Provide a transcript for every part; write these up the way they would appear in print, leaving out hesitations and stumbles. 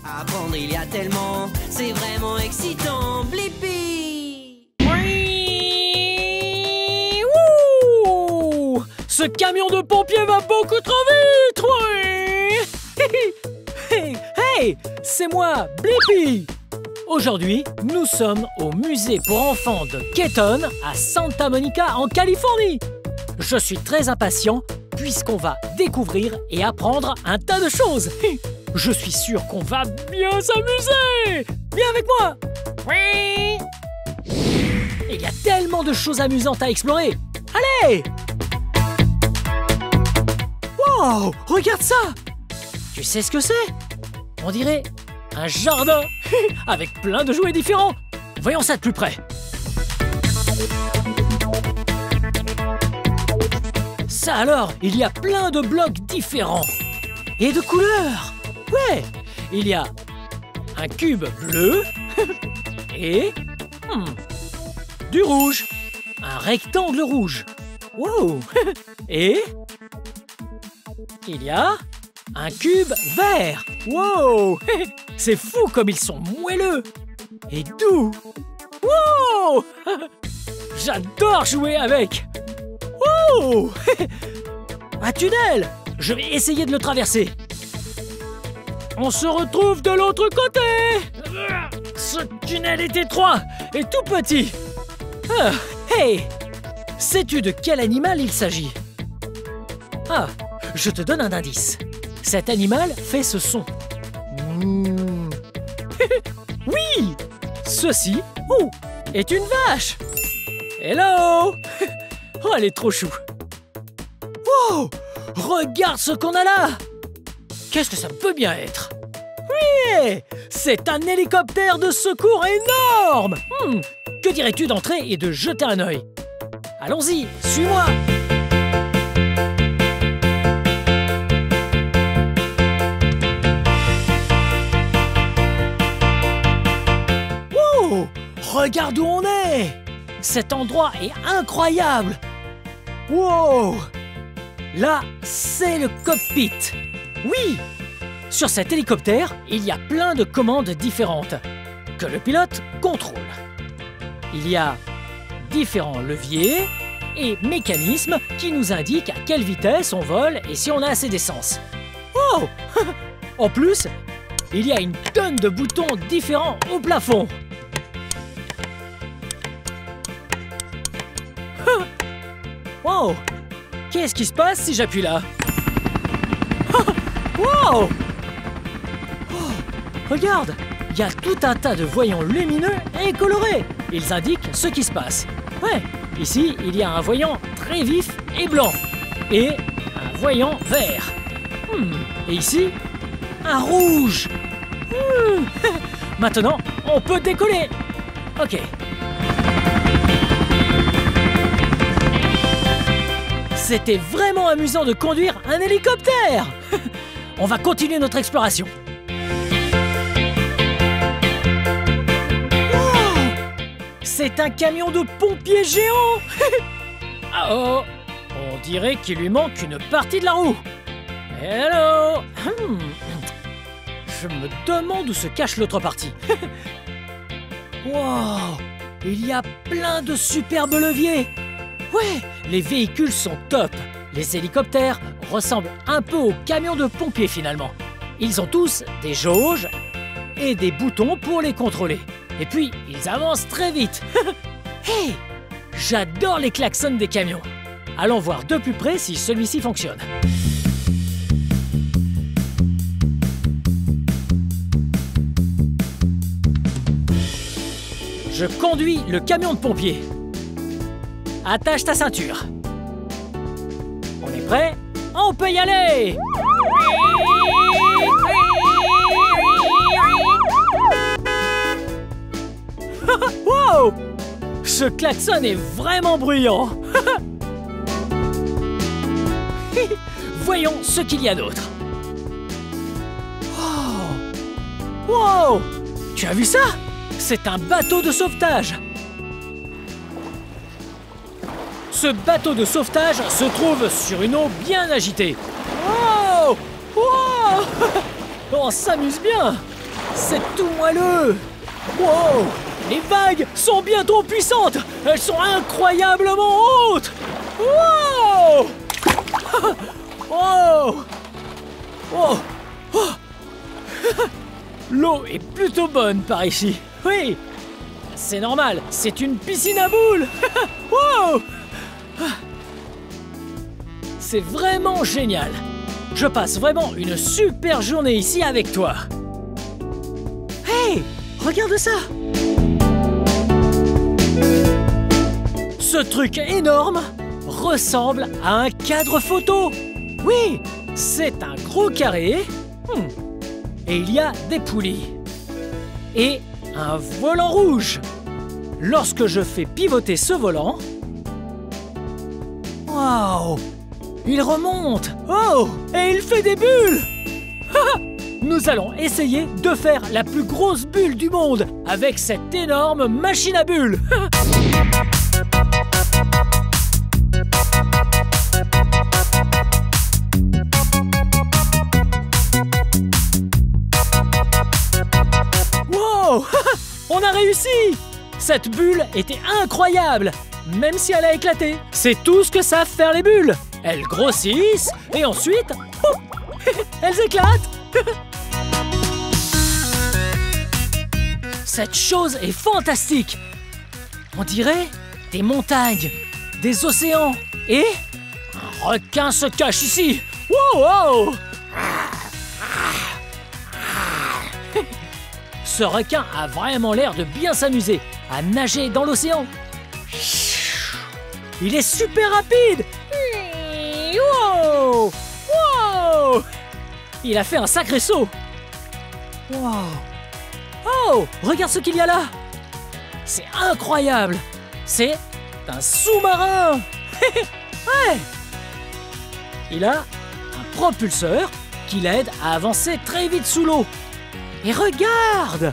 Apprendre, il y a tellement, c'est vraiment excitant. Blippi! Oui! Wouh! Ce camion de pompiers va beaucoup trop vite! Oui! Hey, hey! C'est moi, Blippi! Aujourd'hui, nous sommes au musée pour enfants de Keaton à Santa Monica en Californie. Je suis très impatient puisqu'on va découvrir et apprendre un tas de choses. Je suis sûr qu'on va bien s'amuser. Viens avec moi. Oui. Il y a tellement de choses amusantes à explorer. Allez. Wow, regarde ça. Tu sais ce que c'est? On dirait un jardin avec plein de jouets différents. Voyons ça de plus près. Ça alors, il y a plein de blocs différents. Et de couleurs. Ouais, il y a un cube bleu et du rouge. Un rectangle rouge. Wow. Et il y a un cube vert. Wow. C'est fou comme ils sont moelleux et doux. Wow. J'adore jouer avec. Wow. Un tunnel. Je vais essayer de le traverser. On se retrouve de l'autre côté. Ce tunnel est étroit et tout petit. Ah, hey. Sais-tu de quel animal il s'agit? Ah, je te donne un indice. Cet animal fait ce son. Oui. Ceci est une vache. Hello. Oh, elle est trop chou. Wow. Regarde ce qu'on a là. Qu'est-ce que ça peut bien être? Oui, c'est un hélicoptère de secours énorme. Que dirais-tu d'entrer et de jeter un œil? Allons-y, suis-moi. Wow, regarde où on est. Cet endroit est incroyable. Wow. Là, c'est le cockpit. Oui! Sur cet hélicoptère, il y a plein de commandes différentes que le pilote contrôle. Il y a différents leviers et mécanismes qui nous indiquent à quelle vitesse on vole et si on a assez d'essence. Oh! En plus, il y a une tonne de boutons différents au plafond. Wow! Qu'est-ce qui se passe si j'appuie là? Wow! Oh, regarde! Il y a tout un tas de voyants lumineux et colorés. Ils indiquent ce qui se passe. Ouais, ici, il y a un voyant très vif et blanc. Et un voyant vert. Et ici, un rouge. Maintenant, on peut décoller. Ok. C'était vraiment amusant de conduire un hélicoptère. On va continuer notre exploration. Wow! C'est un camion de pompiers géant. Oh, on dirait qu'il lui manque une partie de la roue. Hello. Je me demande où se cache l'autre partie. Wow! Il y a plein de superbes leviers. Ouais, les véhicules sont top. Les hélicoptères ressemblent un peu aux camions de pompiers finalement. Ils ont tous des jauges et des boutons pour les contrôler. Et puis, ils avancent très vite. Hey, j'adore les klaxons des camions. Allons voir de plus près si celui-ci fonctionne. Je conduis le camion de pompiers. Attache ta ceinture. On est prêt? On peut y aller! Wow! Ce klaxon est vraiment bruyant. Voyons ce qu'il y a d'autre. Oh. Wow! Tu as vu ça? C'est un bateau de sauvetage. Ce bateau de sauvetage se trouve sur une eau bien agitée. Wow! Wow! On s'amuse bien. c'est tout moelleux. Wow! Les vagues sont bien trop puissantes. Elles sont incroyablement hautes. Wow! Oh! Oh! Oh! L'eau est plutôt bonne par ici. Oui! C'est normal, c'est une piscine à boules. Wow! C'est vraiment génial. Je passe vraiment une super journée ici avec toi. Hey! Regarde ça! Ce truc énorme ressemble à un cadre photo. Oui, c'est un gros carré. Et il y a des poulies. Et un volant rouge. Lorsque je fais pivoter ce volant... Waouh! Il remonte. Oh! Et il fait des bulles. Nous allons essayer de faire la plus grosse bulle du monde avec cette énorme machine à bulles. Wow! On a réussi! Cette bulle était incroyable, même si elle a éclaté. C'est tout ce que savent faire les bulles. Elles grossissent et ensuite, elles éclatent. Cette chose est fantastique. On dirait des montagnes, des océans et un requin se cache ici. Wow, wow! Ce requin a vraiment l'air de bien s'amuser à nager dans l'océan. Il est super rapide. Wow! Wow! Il a fait un sacré saut. Wow! Oh! Regarde ce qu'il y a là. C'est incroyable. C'est un sous-marin. Ouais! Il a un propulseur qui l'aide à avancer très vite sous l'eau. Et regarde!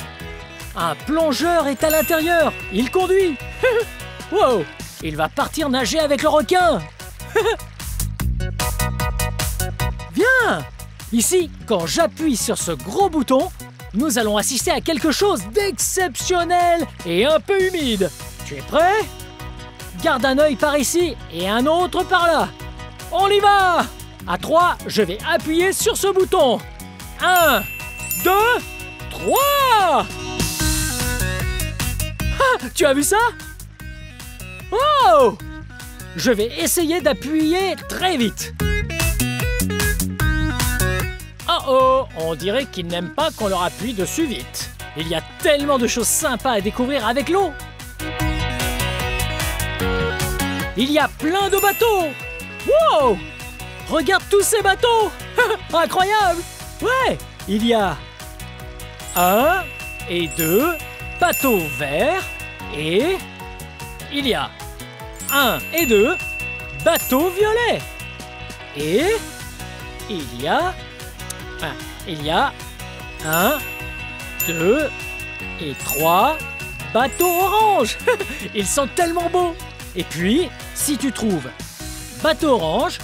Un plongeur est à l'intérieur. Il conduit. Wow! Il va partir nager avec le requin. Viens! Ici, quand j'appuie sur ce gros bouton, nous allons assister à quelque chose d'exceptionnel et un peu humide. Tu es prêt? Garde un œil par ici et un autre par là. On y va! À 3, je vais appuyer sur ce bouton. 1, 2, 3! Ah, tu as vu ça? Oh! Je vais essayer d'appuyer très vite. Oh, on dirait qu'ils n'aiment pas qu'on leur appuie dessus vite. Il y a tellement de choses sympas à découvrir avec l'eau. Il y a plein de bateaux. Wow! Regarde tous ces bateaux. Incroyable. Ouais, il y a 1 et 2 bateaux verts et il y a 1 et 2 bateaux violets. Et il y a 1, 2 et 3 bateaux orange. Ils sont tellement beaux. Et puis, si tu trouves bateau orange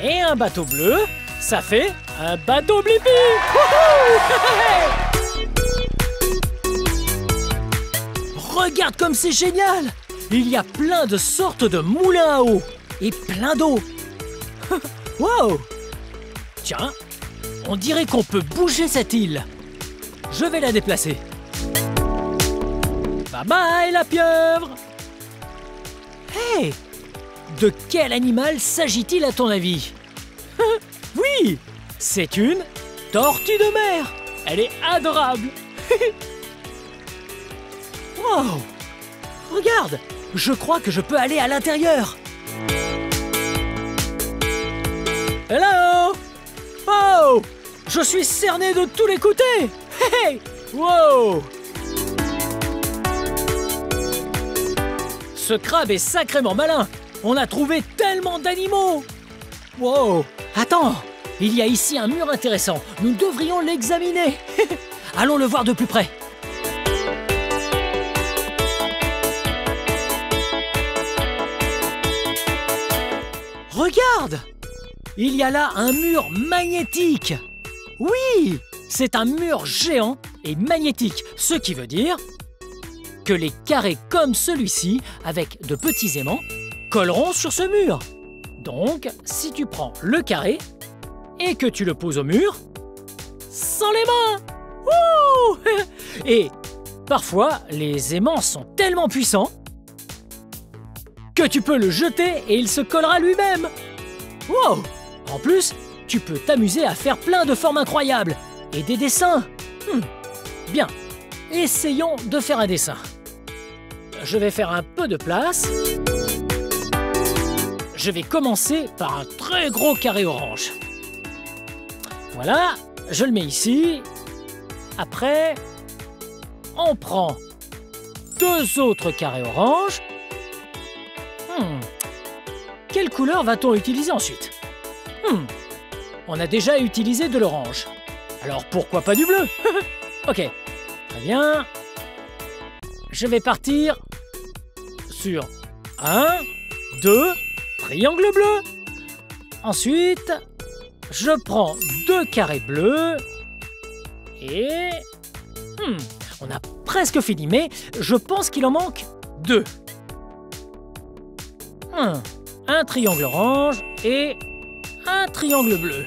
et un bateau bleu, ça fait un bateau Blippi. Regarde comme c'est génial. Il y a plein de sortes de moulins à eau et plein d'eau. Wow! Tiens, on dirait qu'on peut bouger cette île. Je vais la déplacer. Bye bye la pieuvre. Hey! De quel animal s'agit-il à ton avis? Oui! C'est une tortue de mer. Elle est adorable. Wow! Regarde! Je crois que je peux aller à l'intérieur. Hello! Oh! Je suis cerné de tous les côtés. Hey! Wow! Ce crabe est sacrément malin. On a trouvé tellement d'animaux. Wow! Attends! Il y a ici un mur intéressant. Nous devrions l'examiner. Allons le voir de plus près. Regarde! Il y a là un mur magnétique. Oui! c'est un mur géant et magnétique, ce qui veut dire que les carrés comme celui-ci, avec de petits aimants, colleront sur ce mur. Donc, si tu prends le carré et que tu le poses au mur, sans les mains, ouh et parfois, les aimants sont tellement puissants que tu peux le jeter et il se collera lui-même. Wow! En plus, tu peux t'amuser à faire plein de formes incroyables et des dessins. Bien, essayons de faire un dessin. Je vais faire un peu de place. Je vais commencer par un très gros carré orange. Voilà, je le mets ici. Après, on prend 2 autres carrés orange. Quelle couleur va-t-on utiliser ensuite? On a déjà utilisé de l'orange. Alors pourquoi pas du bleu? Ok, très bien. Je vais partir sur 1, 2, triangle bleu. Ensuite, je prends 2 carrés bleus. Et... on a presque fini, mais je pense qu'il en manque 2. Un triangle orange et un triangle bleu.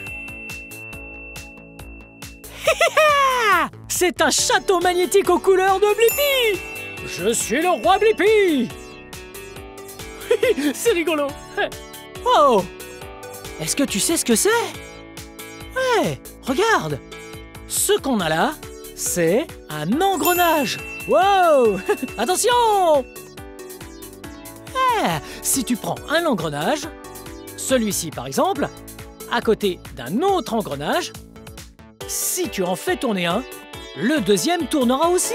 C'est un château magnétique aux couleurs de Blippi! Je suis le roi Blippi! C'est rigolo! Oh! Est-ce que tu sais ce que c'est? Ouais, regarde! Ce qu'on a là, c'est un engrenage! Wow! Attention! Si tu prends un engrenage, celui-ci par exemple, à côté d'un autre engrenage, si tu en fais tourner un, le deuxième tournera aussi.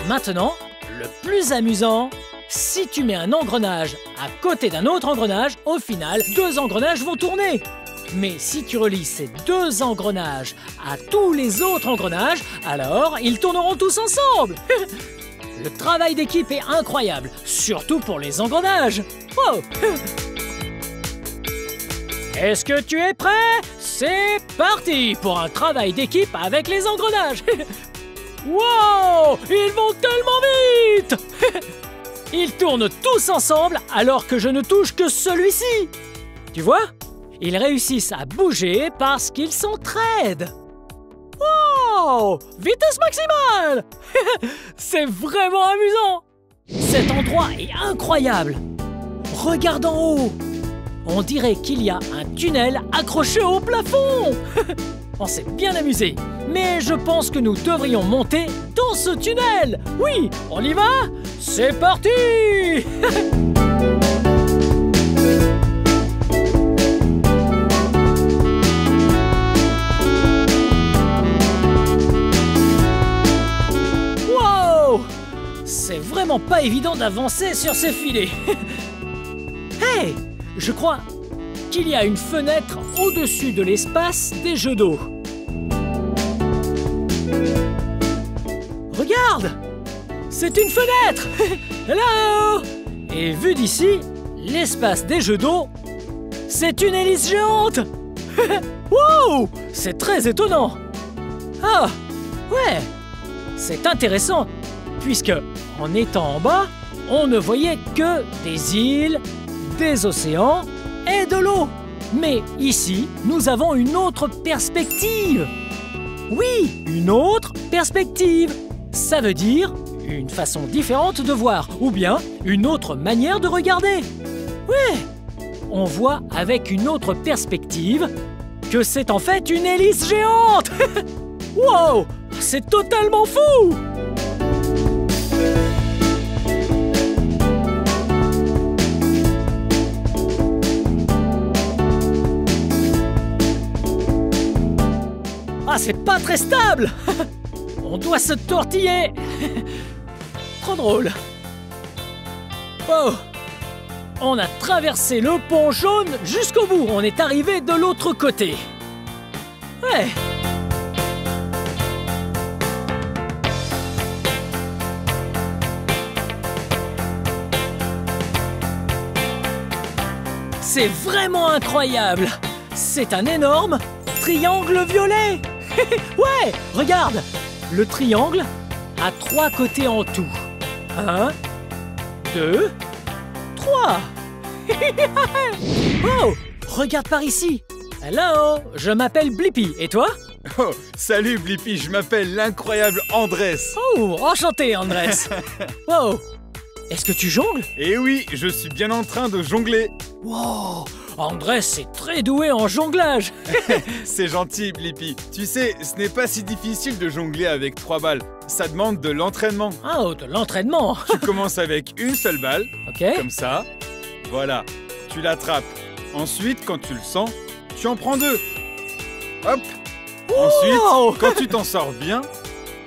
Maintenant, le plus amusant, si tu mets un engrenage à côté d'un autre engrenage, au final, 2 engrenages vont tourner. Mais si tu relis ces 2 engrenages à tous les autres engrenages, alors ils tourneront tous ensemble. Le travail d'équipe est incroyable, surtout pour les engrenages. Wow. Est-ce que tu es prêt? C'est parti pour un travail d'équipe avec les engrenages. Wow! Ils vont tellement vite. Ils tournent tous ensemble alors que je ne touche que celui-ci. Tu vois? Ils réussissent à bouger parce qu'ils s'entraident. Wow! Vitesse maximale! C'est vraiment amusant! Cet endroit est incroyable! Regarde en haut! On dirait qu'il y a un tunnel accroché au plafond! On s'est bien amusé, mais je pense que nous devrions monter dans ce tunnel! Oui, on y va? C'est parti! C'est vraiment pas évident d'avancer sur ces filets. Hey! Je crois qu'il y a une fenêtre au-dessus de l'espace des jeux d'eau. Regarde! C'est une fenêtre! Hello! Et vu d'ici, l'espace des jeux d'eau, c'est une hélice géante! Wow! C'est très étonnant! Ah! Ouais! C'est intéressant, puisque, en étant en bas, on ne voyait que des îles, des océans et de l'eau. Mais ici, nous avons une autre perspective. Oui, une autre perspective. Ça veut dire une façon différente de voir, ou bien une autre manière de regarder. Ouais, on voit avec une autre perspective que c'est en fait une hélice géante. Wow, c'est totalement fou! Ah, c'est pas très stable! On doit se tortiller! Trop drôle! Oh! On a traversé le pont jaune jusqu'au bout. On est arrivé de l'autre côté. Ouais! C'est vraiment incroyable! c'est un énorme triangle violet. Ouais, regarde, le triangle a 3 côtés en tout. 1, 2, 3. Oh, regarde par ici. Hello, je m'appelle Blippi, et toi? Oh, salut Blippi, je m'appelle l'incroyable Andrés. Oh, enchanté Andrés. Wow, est-ce que tu jongles? Eh oui, je suis bien en train de jongler. Wow, Andrés est très doué en jonglage. C'est gentil Blippi. Tu sais, ce n'est pas si difficile de jongler avec 3 balles. Ça demande de l'entraînement. Oh, de l'entraînement. Tu commences avec une seule balle, Ok. comme ça. Voilà, tu l'attrapes. Ensuite, quand tu le sens, tu en prends 2. Hop. Wow. Ensuite, quand tu t'en sors bien,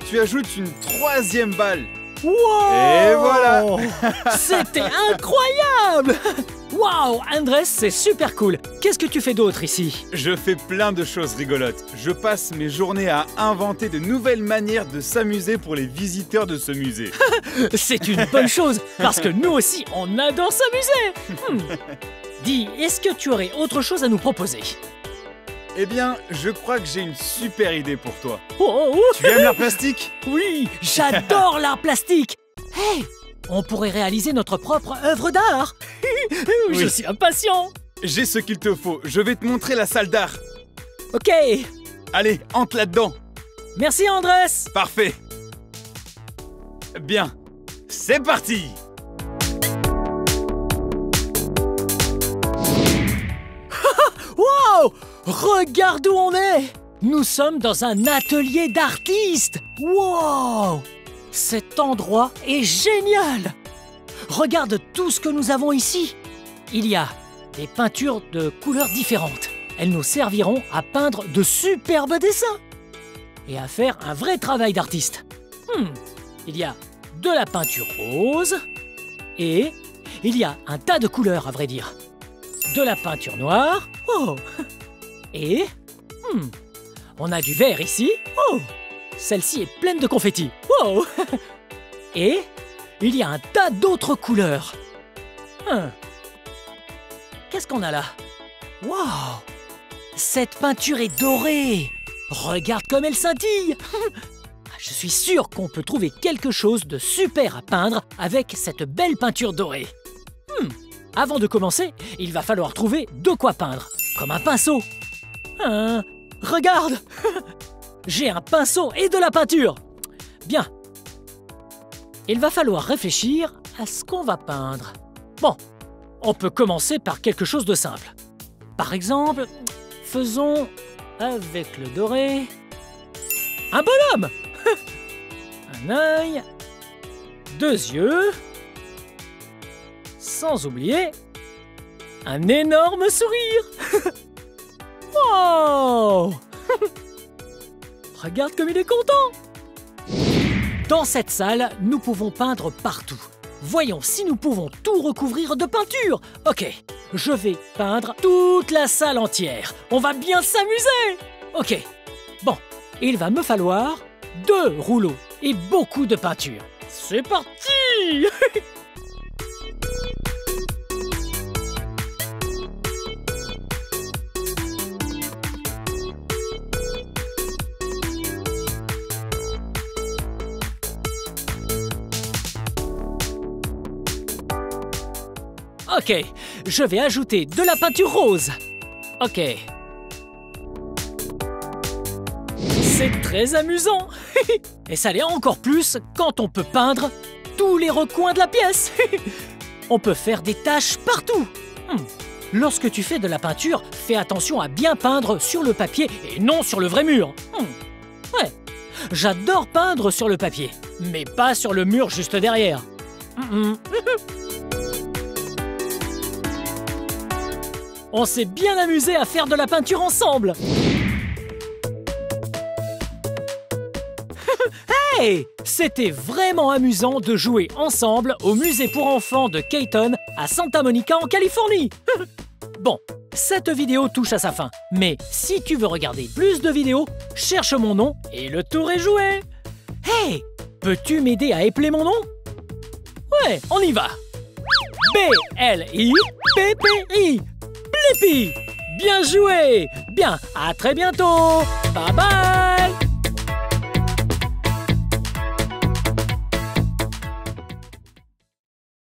tu ajoutes une 3e balle. Wow. Et voilà. C'était incroyable. Wow, Andrés, c'est super cool. Qu'est-ce que tu fais d'autre ici? Je fais plein de choses rigolotes. Je passe mes journées à inventer de nouvelles manières de s'amuser pour les visiteurs de ce musée. C'est une bonne chose, parce que nous aussi, on adore s'amuser. Dis, est-ce que tu aurais autre chose à nous proposer? Eh bien, je crois que j'ai une super idée pour toi. Oh, Tu aimes l'art plastique? oui, j'adore l'art plastique. Hey, on pourrait réaliser notre propre œuvre d'art. Je Oui. suis impatient. J'ai ce qu'il te faut. Je vais te montrer la salle d'art. Ok, Allez, entre là-dedans. merci Andrés. Parfait. Bien, c'est parti. Wow, regarde où on est. Nous sommes dans un atelier d'artistes. Wow, cet endroit est génial. Regarde tout ce que nous avons ici. Il y a des peintures de couleurs différentes. Elles nous serviront à peindre de superbes dessins et à faire un vrai travail d'artiste. Il y a de la peinture rose et il y a un tas de couleurs, à vrai dire. De la peinture noire. Oh. Et on a du vert ici. Oh. Celle-ci est pleine de confettis. Wow. Et il y a un tas d'autres couleurs. Qu'est-ce qu'on a là? Wow. Cette peinture est dorée. Regarde comme elle scintille. Je suis sûr qu'on peut trouver quelque chose de super à peindre avec cette belle peinture dorée. Avant de commencer, il va falloir trouver de quoi peindre, comme un pinceau. Regarde. J'ai un pinceau et de la peinture. Bien. Il va falloir réfléchir à ce qu'on va peindre. Bon, on peut commencer par quelque chose de simple. Par exemple, faisons avec le doré un bonhomme. Un œil, 2 yeux, sans oublier un énorme sourire. Wow. Regarde comme il est content. Dans cette salle, nous pouvons peindre partout. Voyons si nous pouvons tout recouvrir de peinture. Ok, je vais peindre toute la salle entière. On va bien s'amuser. Ok, bon, il va me falloir 2 rouleaux et beaucoup de peinture. C'est parti. Ok, je vais ajouter de la peinture rose. Ok. C'est très amusant. Et ça l'est encore plus quand on peut peindre tous les recoins de la pièce. On peut faire des taches partout. Lorsque tu fais de la peinture, fais attention à bien peindre sur le papier et non sur le vrai mur. Ouais, j'adore peindre sur le papier, mais pas sur le mur juste derrière. On s'est bien amusé à faire de la peinture ensemble. Hey! C'était vraiment amusant de jouer ensemble au musée pour enfants de Cayton à Santa Monica en Californie. Bon, cette vidéo touche à sa fin, mais si tu veux regarder plus de vidéos, cherche mon nom et le tour est joué. Hey! Peux-tu m'aider à épeler mon nom? Ouais, on y va. B-L-I-P-P-I. Blippi. Bien joué! Bien, à très bientôt! Bye bye!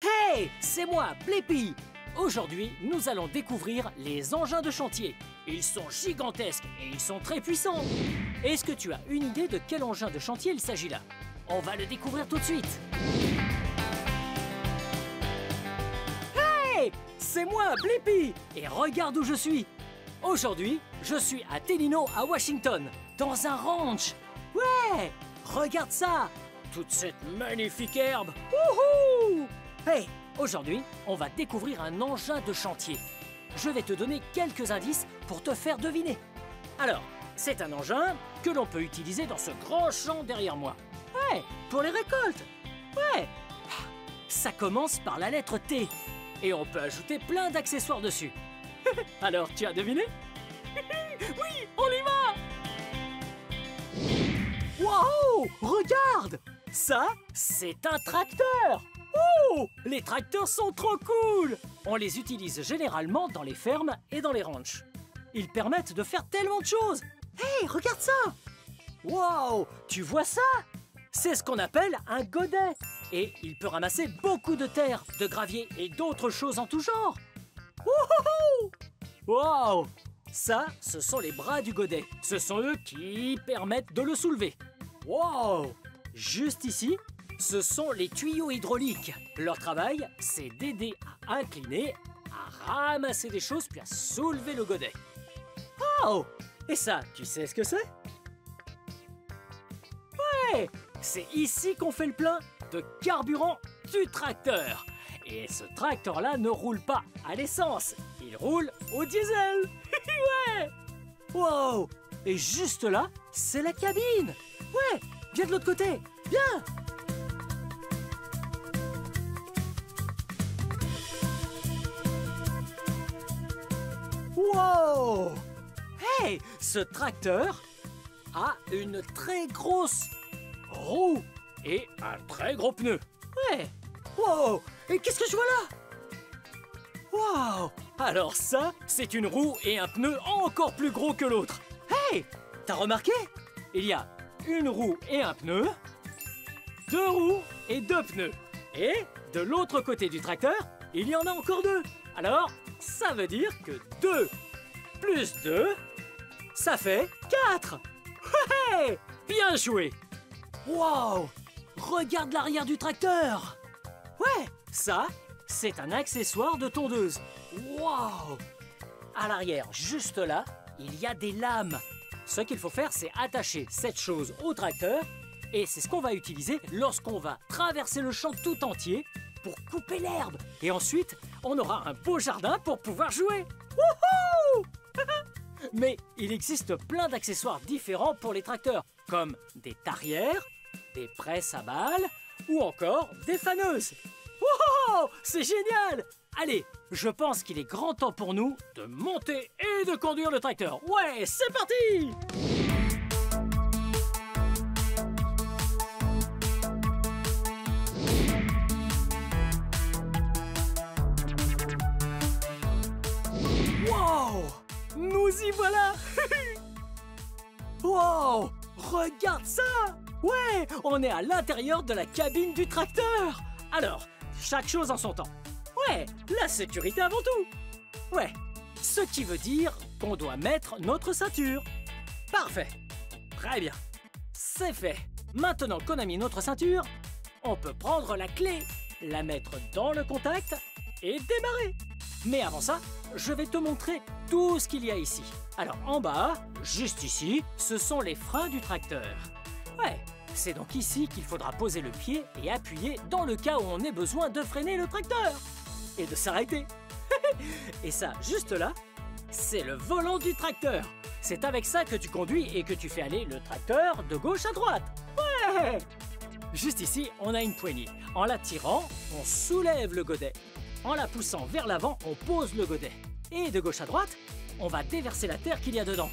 Hey! C'est moi, Blippi! Aujourd'hui, nous allons découvrir les engins de chantier. Ils sont gigantesques et ils sont très puissants. Est-ce que tu as une idée de quel engin de chantier il s'agit là? On va le découvrir tout de suite. Hey! C'est moi, Blippi! Et regarde où je suis! Aujourd'hui, je suis à Tenino, à Washington, dans un ranch. Ouais! Regarde ça! Toute cette magnifique herbe! Wouhou! Hey! Aujourd'hui, on va découvrir un engin de chantier. Je vais te donner quelques indices pour te faire deviner. Alors, c'est un engin que l'on peut utiliser dans ce grand champ derrière moi. Ouais, pour les récoltes. Ouais. Ça commence par la lettre T. Et on peut ajouter plein d'accessoires dessus. Alors, tu as deviné? Oui, on y va! Waouh! Regarde! Ça, c'est un tracteur! Oh! Les tracteurs sont trop cool! On les utilise généralement dans les fermes et dans les ranchs. Ils permettent de faire tellement de choses! Hey, regarde ça! Wow! Tu vois ça? C'est ce qu'on appelle un godet. Et il peut ramasser beaucoup de terre, de gravier et d'autres choses en tout genre. Wouhou! Wow! Ça, ce sont les bras du godet. Ce sont eux qui permettent de le soulever. Wow! Juste ici, ce sont les tuyaux hydrauliques. Leur travail, c'est d'aider à incliner, à ramasser des choses puis à soulever le godet. Oh! Et ça, tu sais ce que c'est? Ouais! C'est ici qu'on fait le plein de carburant du tracteur. Et ce tracteur-là ne roule pas à l'essence, il roule au diesel. Ouais! Wow! Et juste là, c'est la cabine. Ouais! Viens de l'autre côté, viens! Wow! Hey! Ce tracteur a une très grosse roue et un très gros pneu. Ouais! Wow! Et qu'est-ce que je vois là? Wow! Alors ça, c'est une roue et un pneu encore plus gros que l'autre. Hey! T'as remarqué? Il y a une roue et un pneu, deux roues et deux pneus. Et de l'autre côté du tracteur, il y en a encore deux. Alors, ça veut dire que 2 plus 2, ça fait 4. Ouais! Bien joué! Wow! Regarde l'arrière du tracteur! Ouais! Ça, c'est un accessoire de tondeuse. Wow! À l'arrière, juste là, il y a des lames. Ce qu'il faut faire, c'est attacher cette chose au tracteur. Et c'est ce qu'on va utiliser lorsqu'on va traverser le champ tout entier pour couper l'herbe. Et ensuite, on aura un beau jardin pour pouvoir jouer. Wouhou! Mais il existe plein d'accessoires différents pour les tracteurs, comme des tarières, des presses à balles ou encore des faneuses. Wow! C'est génial! Allez, je pense qu'il est grand temps pour nous de monter et de conduire le tracteur. Ouais, c'est parti! Wow! Nous y voilà! Wow! Regarde ça! Ouais! On est à l'intérieur de la cabine du tracteur! Alors, chaque chose en son temps. Ouais! La sécurité avant tout! Ouais! Ce qui veut dire qu'on doit mettre notre ceinture. Parfait! Très bien! C'est fait! Maintenant qu'on a mis notre ceinture, on peut prendre la clé, la mettre dans le contact et démarrer. Mais avant ça, je vais te montrer tout ce qu'il y a ici. Alors en bas, juste ici, ce sont les freins du tracteur. Ouais, c'est donc ici qu'il faudra poser le pied et appuyer dans le cas où on ait besoin de freiner le tracteur. Et de s'arrêter. Et ça, juste là, c'est le volant du tracteur. C'est avec ça que tu conduis et que tu fais aller le tracteur de gauche à droite. Ouais! Juste ici, on a une poignée. En la tirant, on soulève le godet. En la poussant vers l'avant, on pose le godet. Et de gauche à droite, on va déverser la terre qu'il y a dedans.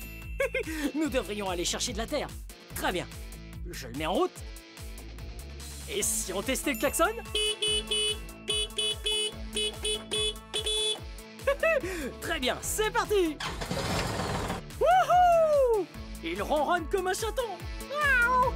Nous devrions aller chercher de la terre. Très bien. Je le mets en route. Et si on testait le klaxon? Très bien, c'est parti. Wouhou! Il ronronne comme un chaton. Miaou.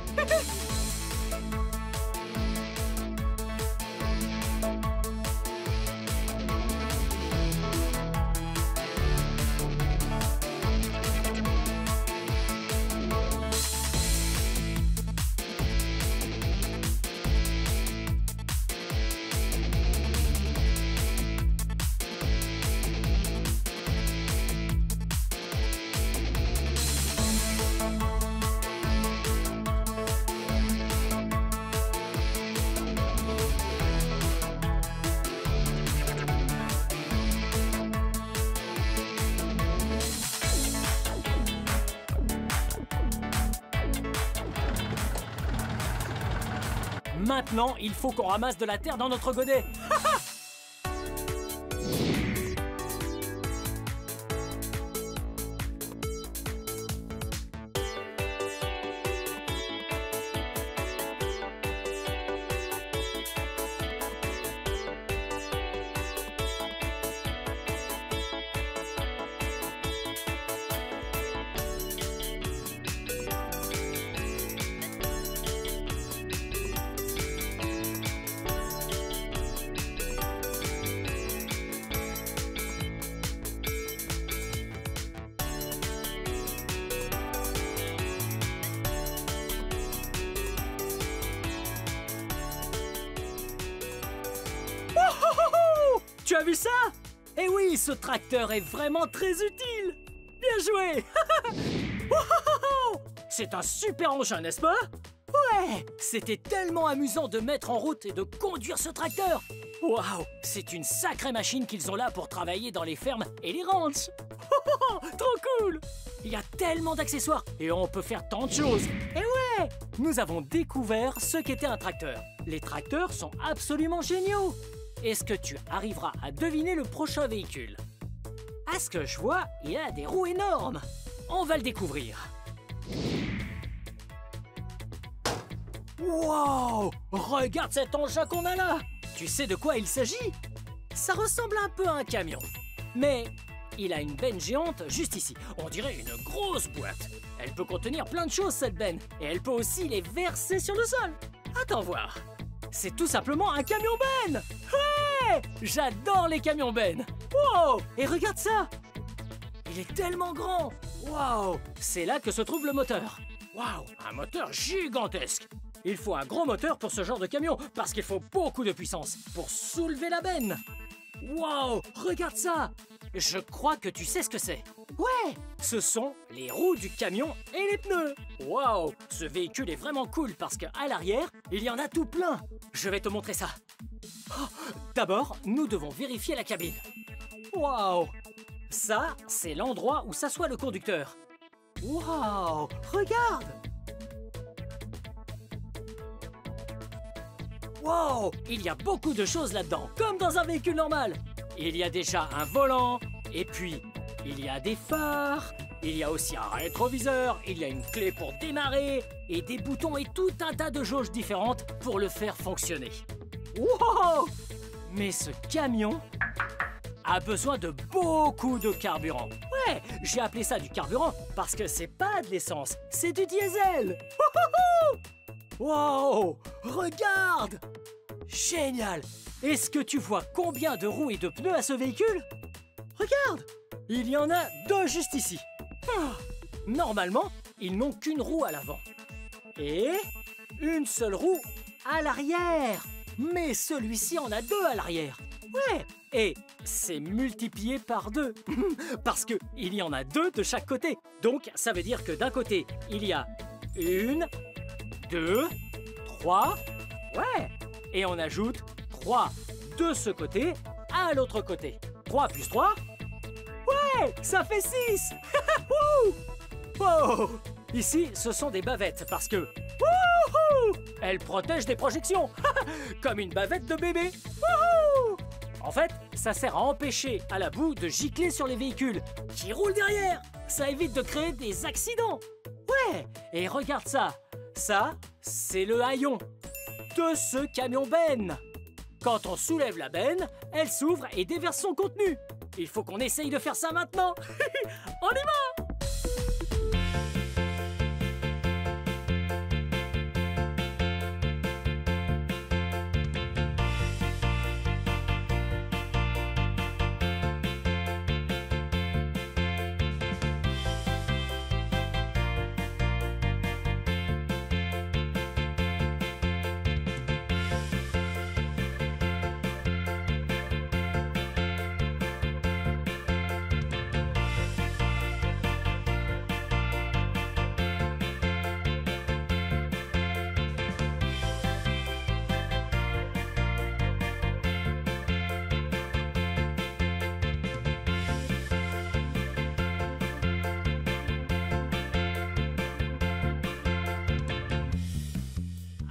Maintenant, il faut qu'on ramasse de la terre dans notre godet. Tu as vu ça? Eh oui, ce tracteur est vraiment très utile. Bien joué. C'est un super engin, n'est-ce pas? Ouais, c'était tellement amusant de mettre en route et de conduire ce tracteur. Waouh, c'est une sacrée machine qu'ils ont là pour travailler dans les fermes et les ranchs. Trop cool. Il y a tellement d'accessoires et on peut faire tant de choses. Et ouais, nous avons découvert ce qu'était un tracteur. Les tracteurs sont absolument géniaux. Est-ce que tu arriveras à deviner le prochain véhicule? À ce que je vois, il a des roues énormes. On va le découvrir. Wow! Regarde cet engin qu'on a là! Tu sais de quoi il s'agit? Ça ressemble un peu à un camion. Mais il a une benne géante juste ici. On dirait une grosse boîte. Elle peut contenir plein de choses, cette benne. Et elle peut aussi les verser sur le sol. Attends voir. C'est tout simplement un camion-benne! Ouais! J'adore les camions-bennes! Wow! Et regarde ça! Il est tellement grand! Wow! C'est là que se trouve le moteur. Wow! Un moteur gigantesque! Il faut un gros moteur pour ce genre de camion, parce qu'il faut beaucoup de puissance pour soulever la benne. Wow! Regarde ça! Je crois que tu sais ce que c'est. Ouais! Ce sont les roues du camion et les pneus. Wow! Ce véhicule est vraiment cool parce qu'à l'arrière, il y en a tout plein. Je vais te montrer ça. Oh, d'abord, nous devons vérifier la cabine. Wow! Ça, c'est l'endroit où s'assoit le conducteur. Wow! Regarde! Wow! Il y a beaucoup de choses là-dedans, comme dans un véhicule normal. Il y a déjà un volant, et puis il y a des phares, il y a aussi un rétroviseur, il y a une clé pour démarrer, et des boutons et tout un tas de jauges différentes pour le faire fonctionner. Wow! Mais ce camion a besoin de beaucoup de carburant. Ouais, j'ai appelé ça du carburant parce que c'est pas de l'essence, c'est du diesel. Wow! Regarde! Génial! Est-ce que tu vois combien de roues et de pneus à ce véhicule? Regarde! Il y en a deux juste ici. Normalement, ils n'ont qu'une roue à l'avant. Et une seule roue à l'arrière. Mais celui-ci en a deux à l'arrière. Ouais! Et c'est multiplié par 2. Parce qu'il y en a 2 de chaque côté. Donc, ça veut dire que d'un côté, il y a 1, 2, 3. Ouais! Et on ajoute 3 de ce côté à l'autre côté. 3 plus 3. Ouais! Ça fait 6. Wow! Ici, ce sont des bavettes parce que... Wouhou! Elles protègent des projections. Comme une bavette de bébé. Wouhou! En fait, ça sert à empêcher à la boue de gicler sur les véhicules qui roulent derrière. Ça évite de créer des accidents. Ouais! Et regarde ça. Ça, c'est le haillon de ce camion-benne. Quand on soulève la benne, elle s'ouvre et déverse son contenu. Il faut qu'on essaye de faire ça maintenant. On y va!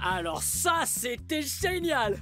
Alors ça, c'était génial!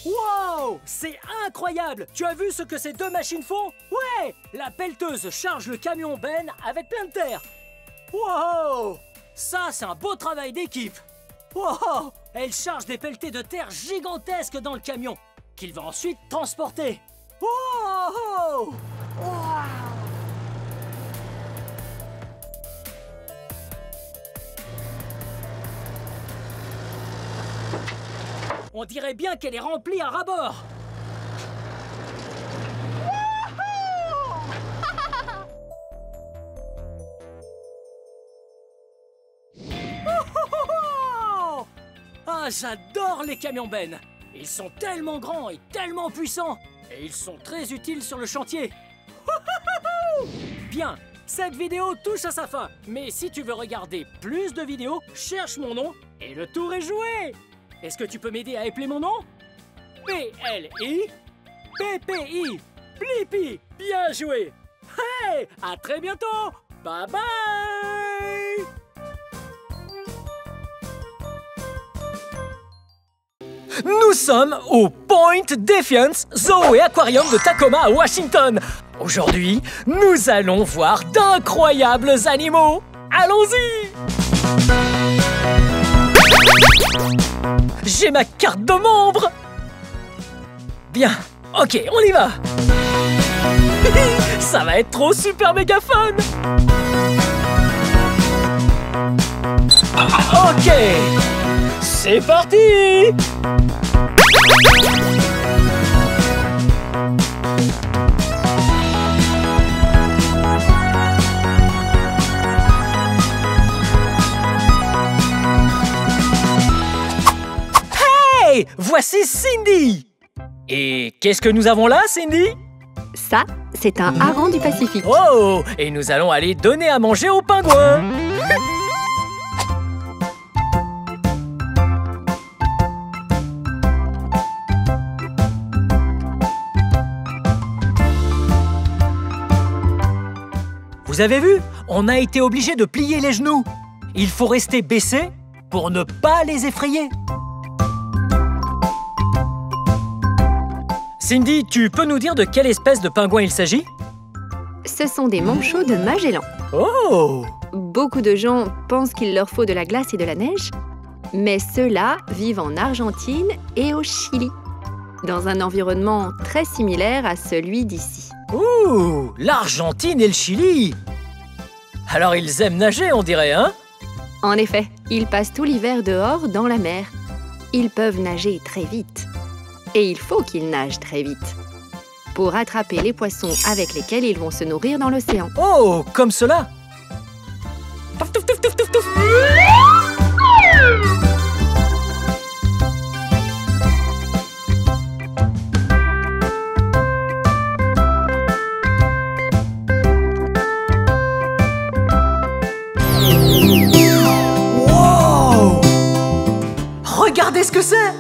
Wow! C'est incroyable! Tu as vu ce que ces deux machines font? Ouais! La pelleteuse charge le camion Ben avec plein de terre. Wow! Ça, c'est un beau travail d'équipe. Wow! Elle charge des pelletées de terre gigantesques dans le camion, qu'il va ensuite transporter. Wow! Wow! On dirait bien qu'elle est remplie à ras-bord. Ah, j'adore les camions Ben. Ils sont tellement grands et tellement puissants. Et ils sont très utiles sur le chantier. Bien, cette vidéo touche à sa fin. Mais si tu veux regarder plus de vidéos, cherche mon nom et le tour est joué. Est-ce que tu peux m'aider à épeler mon nom? P-L-I P-P-I Blippi. Bien joué. Hey, à très bientôt. Bye bye. Nous sommes au Point Defiance Zoo et Aquarium de Tacoma à Washington. Aujourd'hui, nous allons voir d'incroyables animaux. Allons-y! J'ai ma carte de membre. Bien, ok, on y va. Ça va être trop super méga fun. Ok, c'est parti. Hey, voici Cindy. Et qu'est-ce que nous avons là, Cindy? Ça, c'est un hareng du Pacifique. Oh, et nous allons aller donner à manger aux pingouins. Vous avez vu? On a été obligé de plier les genoux. Il faut rester baissé pour ne pas les effrayer. Cindy, tu peux nous dire de quelle espèce de pingouin il s'agit? Ce sont des manchots de Magellan. Oh! Beaucoup de gens pensent qu'il leur faut de la glace et de la neige, mais ceux-là vivent en Argentine et au Chili, dans un environnement très similaire à celui d'ici. Ouh! L'Argentine et le Chili! Alors ils aiment nager, on dirait, hein? En effet, ils passent tout l'hiver dehors dans la mer. Ils peuvent nager très vite. Et il faut qu'ils nagent très vite pour attraper les poissons avec lesquels ils vont se nourrir dans l'océan. Oh, comme cela! Touf, touf, touf, touf, touf, touf. Wow! Regardez ce que c'est!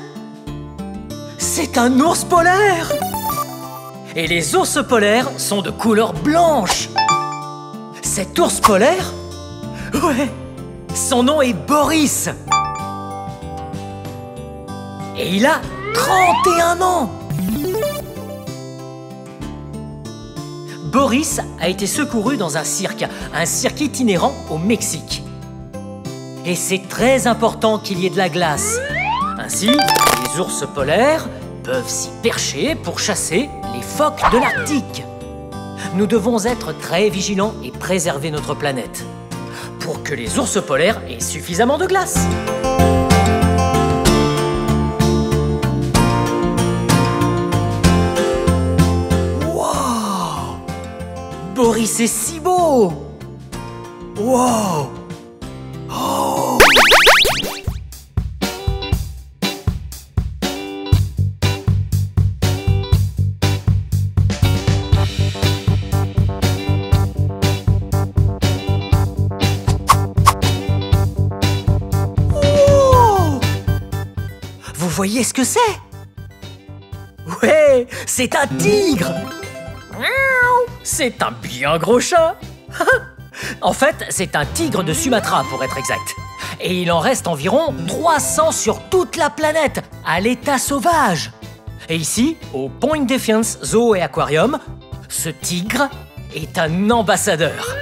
C'est un ours polaire! Et les ours polaires sont de couleur blanche! Cet ours polaire? Ouais! Son nom est Boris! Et il a 31 ans! Boris a été secouru dans un cirque itinérant au Mexique. Et c'est très important qu'il y ait de la glace. Ainsi, les ours polaires peuvent s'y percher pour chasser les phoques de l'Arctique. Nous devons être très vigilants et préserver notre planète pour que les ours polaires aient suffisamment de glace. Wow! Boris est si beau! Wow! Oh! Vous voyez ce que c'est? Ouais, c'est un tigre! C'est un bien gros chat! En fait, c'est un tigre de Sumatra pour être exact. Et il en reste environ 300 sur toute la planète, à l'état sauvage. Et ici, au Point Defiance Zoo et Aquarium, ce tigre est un ambassadeur.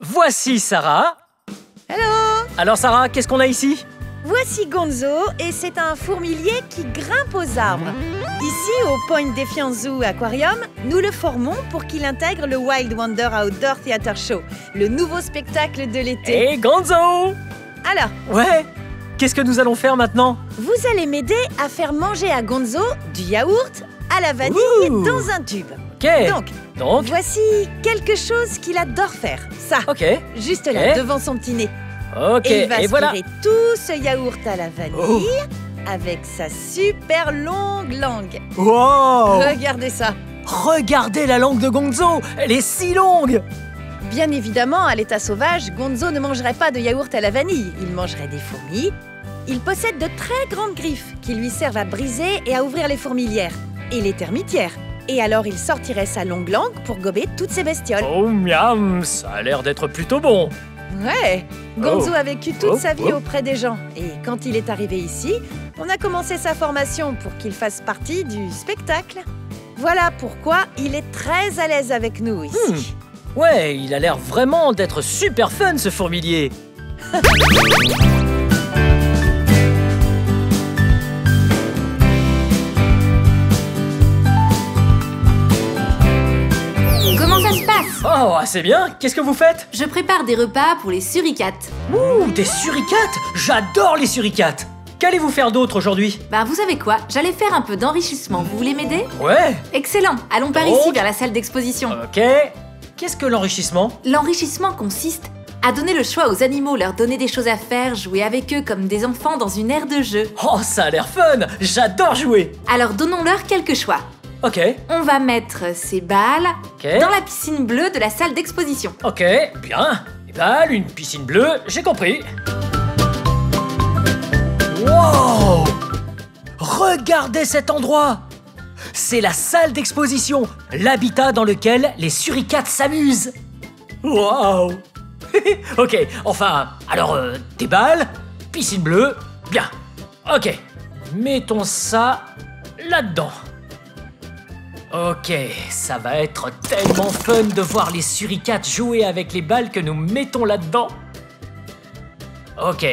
Voici Sarah. Hello! Alors Sarah, qu'est-ce qu'on a ici? Voici Gonzo et c'est un fourmilier qui grimpe aux arbres. Ici, au Point Defiance Zoo Aquarium, nous le formons pour qu'il intègre le Wild Wonder Outdoor Theater Show, le nouveau spectacle de l'été. Hey Gonzo! Alors, Ouais, qu'est-ce que nous allons faire maintenant? vous allez m'aider à faire manger à Gonzo du yaourt à la vanille Ouh. dans un tube. Ok. Donc, voici quelque chose qu'il adore faire. Ça, Ok. juste là, Ok. devant son petit nez. Ok. Et il va Et voilà. aspirer tout ce yaourt à la vanille avec sa super longue langue. Wow! Regardez ça. Regardez la langue de Gonzo. Elle est si longue. Bien évidemment, à l'état sauvage, Gonzo ne mangerait pas de yaourt à la vanille. Il mangerait des fourmis. Il possède de très grandes griffes qui lui servent à briser et à ouvrir les fourmilières et les termitières. Et alors, il sortirait sa longue langue pour gober toutes ces bestioles. Oh miam, ça a l'air d'être plutôt bon. Ouais, Gonzo Oh. a vécu toute Oh, sa vie oh. auprès des gens. Et quand il est arrivé ici, on a commencé sa formation pour qu'il fasse partie du spectacle. Voilà pourquoi il est très à l'aise avec nous ici. Ouais, il a l'air vraiment d'être super fun ce fourmilier. Comment ça se passe? Oh, assez bien. Qu'est-ce que vous faites? Je prépare des repas pour les suricates. Ouh, des suricates. J'adore les suricates. Qu'allez-vous faire d'autre aujourd'hui? Bah vous savez quoi? J'allais faire un peu d'enrichissement, vous voulez m'aider? Ouais. Excellent, allons par Donc ici vers la salle d'exposition. Ok. Qu'est-ce que l'enrichissement? L'enrichissement consiste à donner le choix aux animaux, leur donner des choses à faire, jouer avec eux comme des enfants dans une aire de jeu. Oh, ça a l'air fun. J'adore jouer. Alors donnons-leur quelques choix. Ok. On va mettre ces balles Ok. dans la piscine bleue de la salle d'exposition. Ok, bien. Des balles, une piscine bleue, j'ai compris. Wow! Regardez cet endroit! C'est la salle d'exposition, l'habitat dans lequel les suricates s'amusent. Wow! Ok, enfin, alors, tes balles, piscine bleue, bien. Ok, mettons ça là-dedans. Ok, ça va être tellement fun de voir les suricates jouer avec les balles que nous mettons là-dedans. Ok,